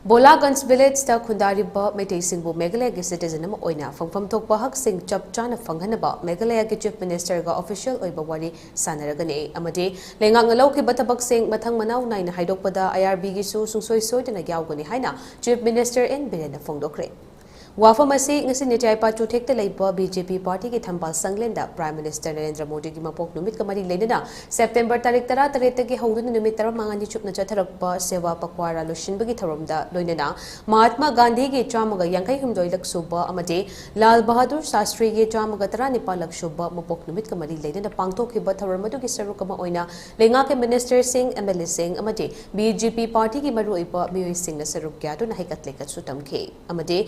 Bholaganj Village ta khundariba meetei singbu Meghalaya ki citizen ama oina fangfam thokpa hak sing chap chana fanghannaba Meghalaya ki Chief Minister ga official oiba wari sanaragani amadi Leingakna loukhiba thabak sing mathang manao naina haidokpada IRB gisu sungsoi soidana yaogani haina Chief Minister N.Biren na fongdokhre. Wafam asi ngasi nitai patu thekte leiba BJP party ki thambal sanglenda Prime Minister Narendra Modi ki mapok numit kamari leina September tarik 13 ki haudun numit 15 chupna chatharakpa sewa pakwara lushinbagi tharomda loinana Mahatma Gandhi ki chamaga yankai humdoi laksuba amade Lal Bahadur Shastri ki chamaga 19 laksuba mapok numit kamari leina pangtokhiba tharomadu ki sarukama oina Leingakna Minister Singh MLA Singh amade BJP party ki maruiba miyoi Singh na saruk kya to nahikatlekat sutamke amade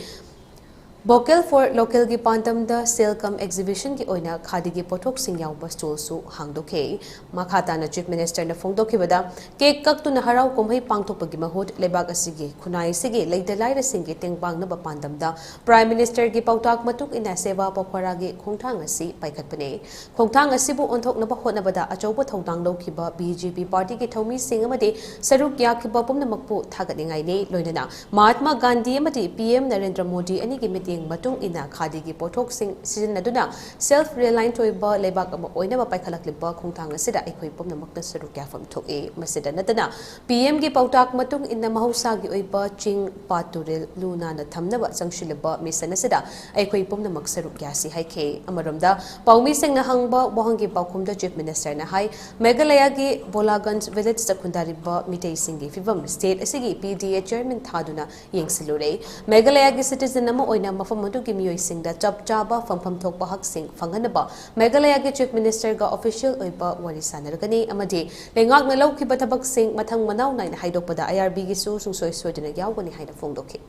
Vocal for local ki pantam da sale cum exhibition ki oina khadi ki pothok sing yaw stall su hangdokhe makhata na Chief Minister na fongdokhibada cake kak tu na harau komhai pangthokpagi mahut lebak asigi khunai sigi leidalai ra sing ki tengbang na pandam da Prime Minister ki pautak matuk ina sewa pakwara gi khongthang asi paikhatpane khongthang asi bu onthok na ba hotna bada achauba thongdang lokhiba BJP party ki thomi sing amade saruk ya khiba pumna makpu thagatningai ne loinana Mahatma Gandhi amade PM Narendra Modi ani ki matung ina khadi ki pothok sing season aduna self reliant toiba lebak ama oina ba paikhalak liba khongthang asida aikhoi pomna makna saru kya fam thoke masida natana PM ki pautak matung ina mahausa gi oiba ching paturel luna na thamna ba changshilaba mission asida aikhoi pomna mak saru kya si haike amaromda paumi sing na hangba bohangi paukhum da Chief Minister na hai Meghalaya ki Bholaganj Village ta khundariba meetei singi fibam state asigi PDA chairman thaduna yengsilure Meghalaya ki citizen ama oina mafam madu ki miyoi sing da chap chaba fangfam thokpa hak sing fanghannaba Meghalaya ki Chief Minister ga official oiba wari sanaragani amadi Leingakna loukhiba thabak sing mathang manao naina haidokpada IRB gisu sungsoi soidana yaogani haina fongdokhre.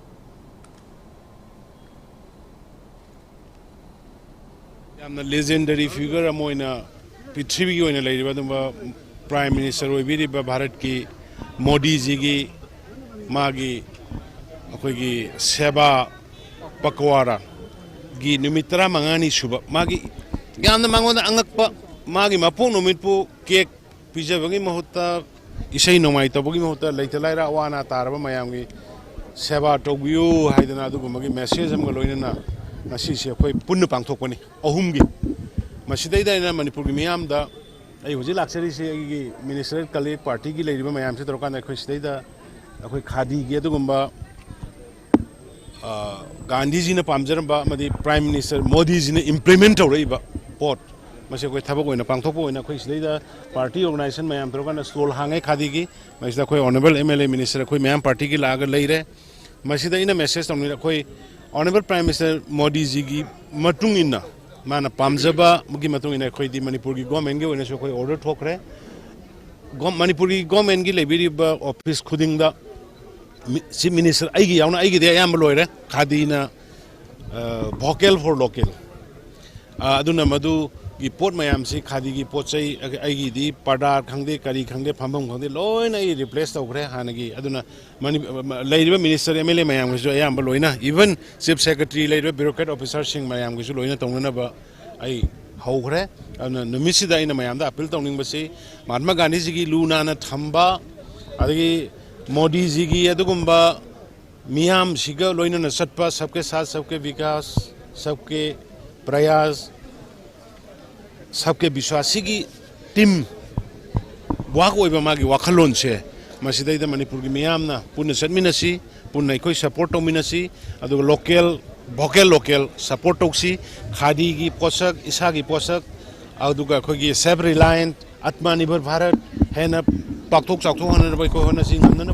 Yamna legendary figure amoina prithvi gi oina leiriba dum Prime Minister oibiriba Bharat ki Modi ji gi magi akoi gi seba pakwara gi numitra mangani suba magi yamna mangonda angakpa magi mapung numitpu cake pijabagi mahutta isai nomai tabagi mahutta leitalaira wana taraba mayamgi seba togyu haidana adugumagi message amga loinana ngasi se khoi punna pangthokpani ahumgi masidaida ina Manipur gi miyamda ai hoji laksari se gi minister colleague party gi leiriba mayam se torkana khoi sidaida khoi khadi gi adugumba Gandhi ji ne pamjaramba madi Prime Minister Modi ji ne implement tawraiba pot mase koi thabak oina pangthokpo oina khoi sidaida party organization mayam torkana stall hangai khadi gi masida khoi honorable MLA minister khoi mayam party gi laga leire masida ina message tamni khoi honorable Prime Minister Modi ji gi matung ina mana pamjaba mugi matung ina khoi di Manipur gi government gi oina so khoi order thokre Manipuri government gi lebiri ba office khuding da Chief Minister aigi yauna aigi de ayam loire khadina vocal for local aduna madu gi pot mayam si khadi gi pot chai aigi di pada khangde kari khangde phambam khangde loina I replace tawkre hanagi aduna leiriba minister MLA mayam gi ayam loina even chief secretary leiriba bureaucrat officer sing mayam gi loina tongna ba ai haukhre aduna numisida ina mayam da appeal tawning ba si Mahatma Gandhi ji gi luna na thamba adagi Modi जी की अदुगुम्बा मियाम सिगा लोइना न सत्पा सबके साथ सबके विकास सबके प्रयास सबके विश्वासी की टीम वाक ओइबा मागी वाखलोन से मसिदैदा मणिपुर की मियाम ना पुन्ना सदमिनसी पुन्ना इखोइ सपोर्ट तोमिनसी अदुग लोकल भोकल लोकल सपोर्ट तोक्सी खादी की पोषक इसा की पोषक अदुग अखोगी सेल्फ रिलायंट आत्मनिर्भर भारत है ना पाक्थोक चाक्थोक होना बा को होना सिंग हमना